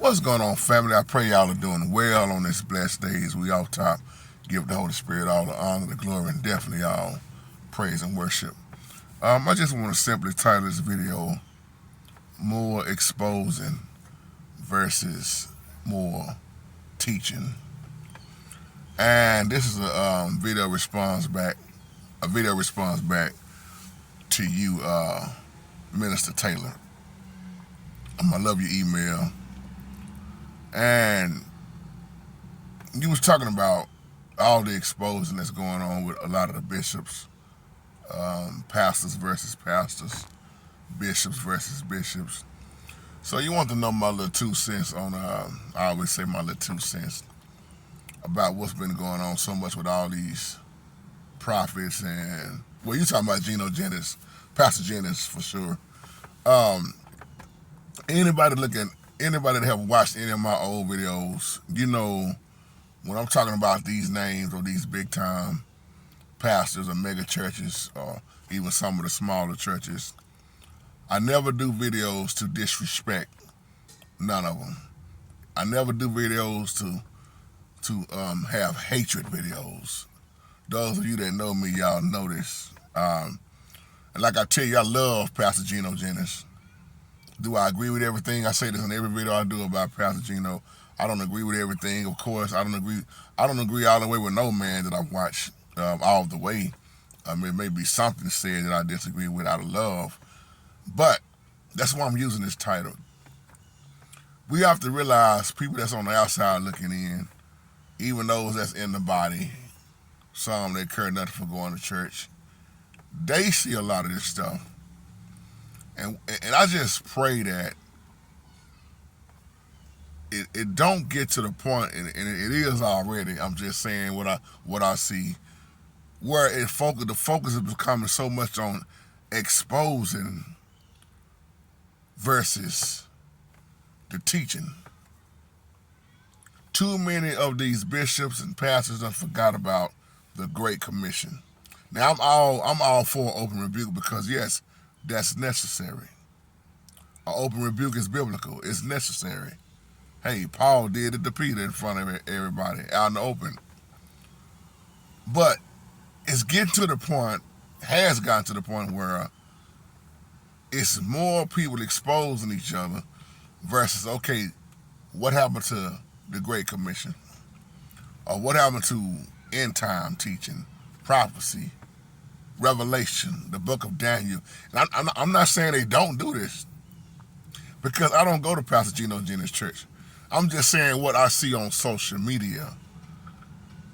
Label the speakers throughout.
Speaker 1: What's going on, family? I pray y'all are doing well on this blessed day as we off top. Give the Holy Spirit all the honor, the glory, and definitely all praise and worship. I just want to simply title this video More Exposing versus More Teaching. And this is a video response back to you, Minister Taylor. I love your email. And you was talking about all the exposing that's going on with a lot of the bishops, pastors versus pastors, bishops versus bishops. So you want to know my little 2 cents on, I always say my little 2 cents about what's been going on so much with all these prophets and, well, you talking about Geno Jennings, Pastor Jennings for sure. Anybody that have watched any of my old videos, you know when I'm talking about these names or these big time pastors or mega churches or even some of the smaller churches, I never do videos to disrespect none of them. I never do videos to have hatred videos. Those of you that know me, y'all know this. And like I tell you, I love Pastor Geno Jennings. Do I agree with everything? I say this in every video I do about Pastor Geno. I don't agree with everything, of course. I don't agree all the way with no man that I've watched all the way. It may be something said that I disagree with out of love. But that's why I'm using this title. We have to realize people that's on the outside looking in, even those that's in the body, some that care nothing for going to church, they see a lot of this stuff. And I just pray that it don't get to the point, and it is already, I'm just saying what I see, where the focus is becoming so much on exposing versus the teaching. Too many of these bishops and pastors have forgot about the Great Commission. Now I'm all for open rebuke because yes, that's necessary. An open rebuke is biblical. It's necessary. Hey, Paul did it to Peter in front of everybody out in the open. But it's getting to the point, has gotten to the point where it's more people exposing each other versus, okay, what happened to the Great Commission? Or what happened to end time teaching, prophecy, Revelation, the book of Daniel? And I'm not saying they don't do this because I don't go to Pastor Geno Jennings' church. I'm just saying what I see on social media.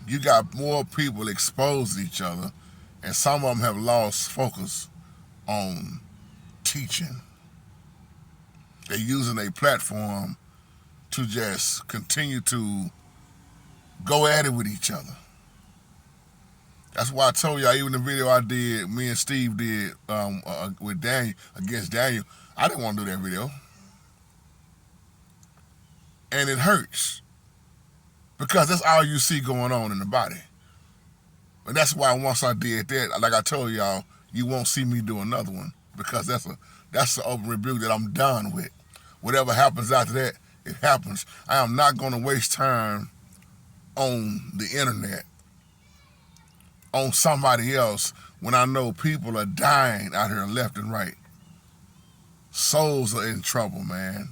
Speaker 1: You got more people exposing each other, and some of them have lost focus on teaching. They're using a platform to just continue to go at it with each other. That's why I told y'all, even the video I did, me and Steve did with Daniel, against Daniel, I didn't want to do that video. And it hurts because that's all you see going on in the body. And that's why once I did that, like I told y'all, you won't see me do another one because that's the open rebuke that I'm done with. Whatever happens after that, it happens. I am not going to waste time on the internet, on somebody else, when I know people are dying out here left and right. Souls are in trouble, man.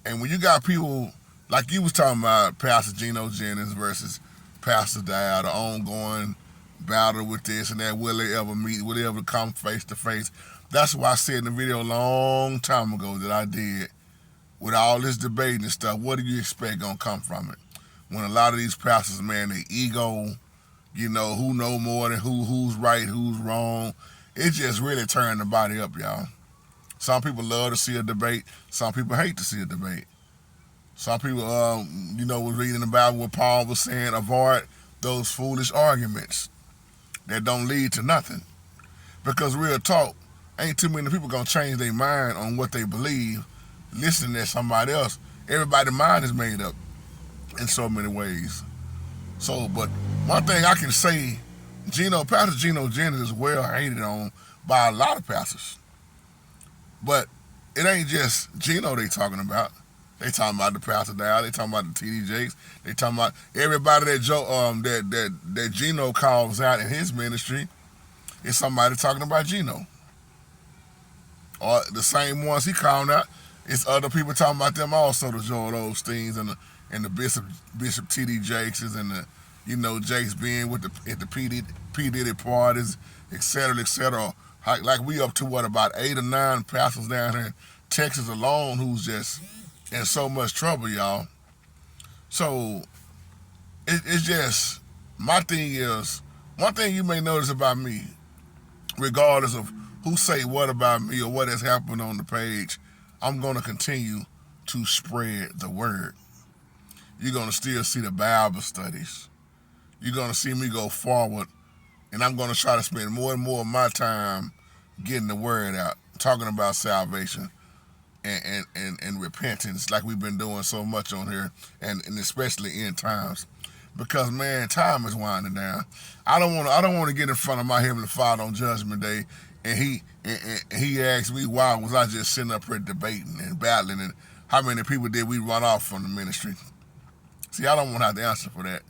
Speaker 1: And when you got people, like you was talking about Pastor Geno Jennings versus Pastor Dad, the ongoing battle with this and that, will they ever meet, will they ever come face to face? That's why I said in the video a long time ago that I did, with all this debate and stuff, what do you expect gonna come from it? When a lot of these pastors, man, they ego, you know, who know more than who's right, who's wrong. It just really turned the body up, y'all. Some people love to see a debate. Some people hate to see a debate. Some people, was reading the Bible what Paul was saying, avoid those foolish arguments that don't lead to nothing. Because real talk, ain't too many people gonna change their mind on what they believe, listening to somebody else. Everybody's mind is made up in so many ways. So, but one thing I can say, Pastor Geno Jennings is well hated on by a lot of pastors. But it ain't just Geno they talking about. They talking about the Pastor Dow. They talking about the TD Jakes. They talking about everybody that that Gino calls out in his ministry. Is somebody talking about Gino, or the same ones he called out. It's other people talking about them also. The Joel Osteens and the Bishop TD Jakes and the Jakes being with the P Diddy parties, et cetera, et cetera. Like we up to what, about 8 or 9 pastors down here in Texas alone who's just in so much trouble, y'all. So it's just, my thing is, one thing you may notice about me, regardless of who say what about me or what has happened on the page, I'm going to continue to spread the word. You're going to still see the Bible studies. You're going to see me go forward, and I'm going to try to spend more and more of my time getting the word out, talking about salvation and repentance, like we've been doing so much on here, and especially in times. Because, man, time is winding down. I don't want to get in front of my Heavenly Father on Judgment Day, and he asked me why was I just sitting up here debating and battling, and how many people did we run off from the ministry. See, I don't want to have to answer for that.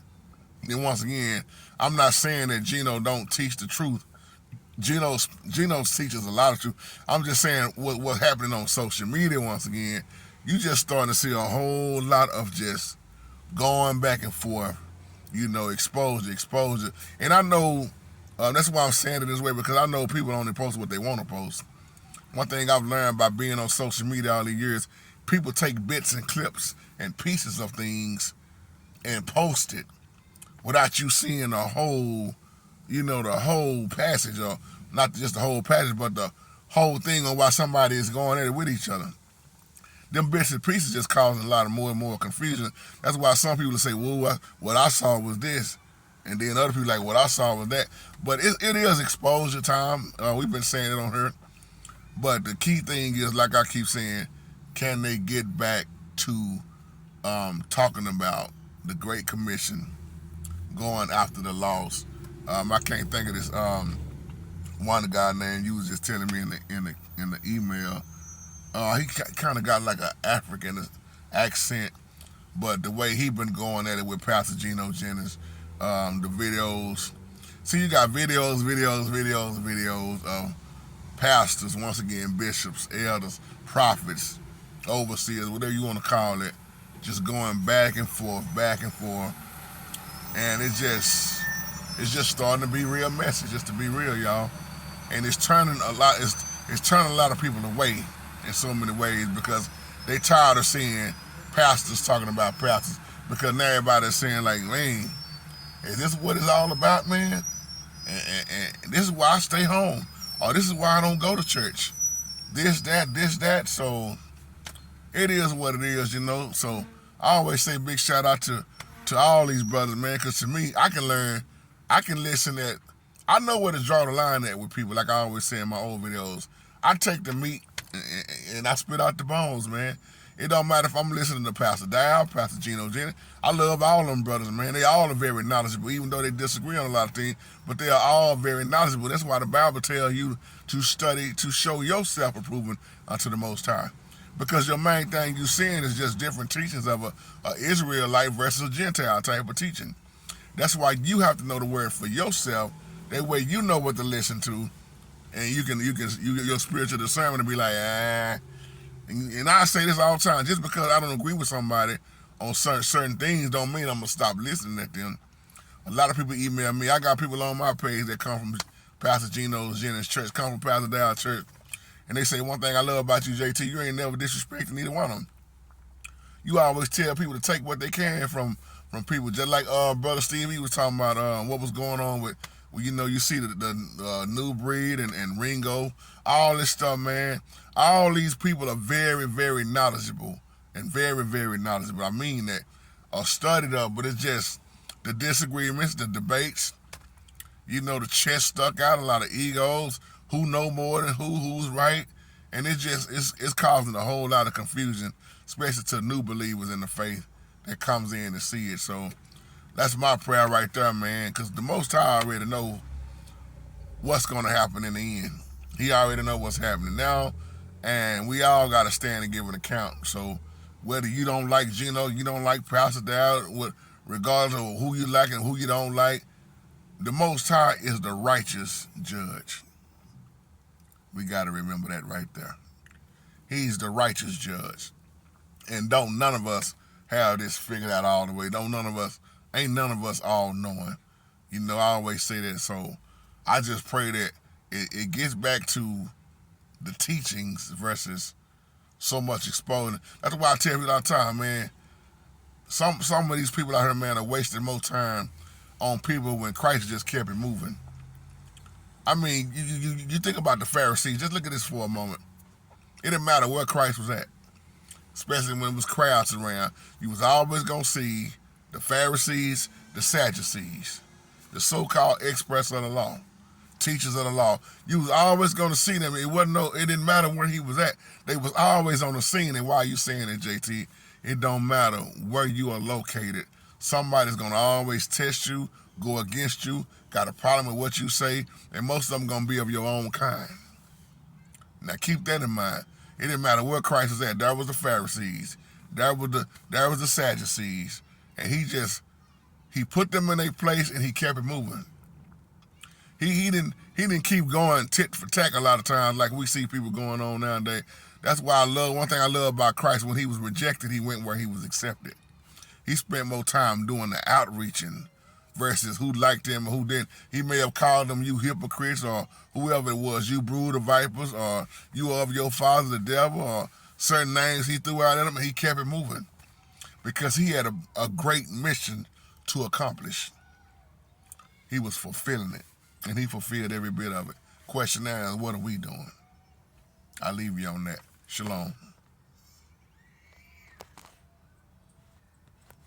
Speaker 1: And once again, I'm not saying that Gino don't teach the truth. Gino teaches a lot of truth. I'm just saying what's happening on social media, once again, you just starting to see a whole lot of just going back and forth, exposure. And I know, that's why I'm saying it this way, because I know people only post what they want to post. One thing I've learned by being on social media all these years, people take bits and clips and pieces of things and post it without you seeing the whole, the whole passage, or not just the whole passage, but the whole thing on why somebody is going at it with each other. Them bits and pieces just causing a lot of more and more confusion. That's why some people say, well, what I saw was this. And then other people like, what I saw was that. But it is exposure time. We've been saying it on here. But the key thing is, like I keep saying, can they get back to talking about the Great Commission, going after the lost? I can't think of this one guy named you was just telling me in the email. He kind of got like an African accent, but the way he been going at it with Pastor Gino Jennings, the videos. See, you got videos of pastors, once again, bishops, elders, prophets, overseers, whatever you want to call it, just going back and forth, and it's just starting to be real messy, just to be real, y'all. And it's turning a lot of people away in so many ways, because they tired of seeing pastors talking about pastors, because now everybody's saying, like, man, is this what it's all about, man? And this is why I stay home, or this is why I don't go to church. This, that. So it is what it is, So I always say big shout out to all these brothers, man, because to me, I can listen at, I know where to draw the line at with people, like I always say in my old videos. I take the meat and I spit out the bones, man. It don't matter if I'm listening to Pastor Dow, Pastor Gino Jennings. I love all them brothers, man. They all are very knowledgeable, even though they disagree on a lot of things, but they are all very knowledgeable. That's why the Bible tells you to study, to show yourself approving unto the Most High. Because your main thing you're seeing is just different teachings of a Israelite versus a Gentile type of teaching. That's why you have to know the word for yourself. That way you know what to listen to, and you get your spiritual discernment to be like, And I say this all the time, just because I don't agree with somebody on certain things don't mean I'm going to stop listening at them. A lot of people email me. I got people on my page that come from Pastor Gino Jennings Church, come from Pastor Dow Church, and they say, one thing I love about you, JT, you ain't never disrespecting either one of them. You always tell people to take what they can from people, just like Brother Steve, he was talking about what was going on with, you see the New Breed and Ringo, all this stuff, man. All these people are very, very knowledgeable, and very, very knowledgeable. I mean that, are studied up, but it's just the disagreements, the debates, the chest stuck out, a lot of egos, who know more than who's right, and it's causing a whole lot of confusion, especially to new believers in the faith that comes in to see it. So that's my prayer right there, man, because the Most High already know what's going to happen in the end. He already know what's happening now, and we all got to stand and give an account. So Whether you don't like Gino, you don't like Pastor Dad, regardless of who you like and who you don't like, the Most High is the righteous judge. We got to remember that right there. He's the righteous judge. And don't none of us have this figured out all the way. Ain't none of us all knowing. You know, I always say that. So I just pray that it gets back to the teachings versus so much exposing. That's why I tell people all the time, man, some of these people out here, man, are wasting more time on people when Christ just kept it moving. I mean, you think about the Pharisees. Just look at this for a moment. It didn't matter where Christ was at, especially when it was crowds around. You was always going to see the Pharisees, the Sadducees, the so-called experts of the law, teachers of the law. You was always going to see them. It didn't matter where he was at. They was always on the scene. And why you saying it, JT? It don't matter where you are located. Somebody's going to always test you, go against you, got a problem with what you say, and most of them going to be of your own kind. Now keep that in mind. It didn't matter where Christ was at. There was the Pharisees. There was the Sadducees. And he put them in their place and he kept it moving. He didn't keep going tit for tat a lot of times like we see people going on nowadays. That's why one thing I love about Christ, when he was rejected, he went where he was accepted. He spent more time doing the outreaching versus who liked him or who didn't. He may have called them, you hypocrites, or whoever it was, you brood of vipers, or you of your father the devil, or certain names he threw out at him, and he kept it moving because he had a great mission to accomplish. He was fulfilling it, and he fulfilled every bit of it. Question now is, what are we doing? I leave you on that. Shalom.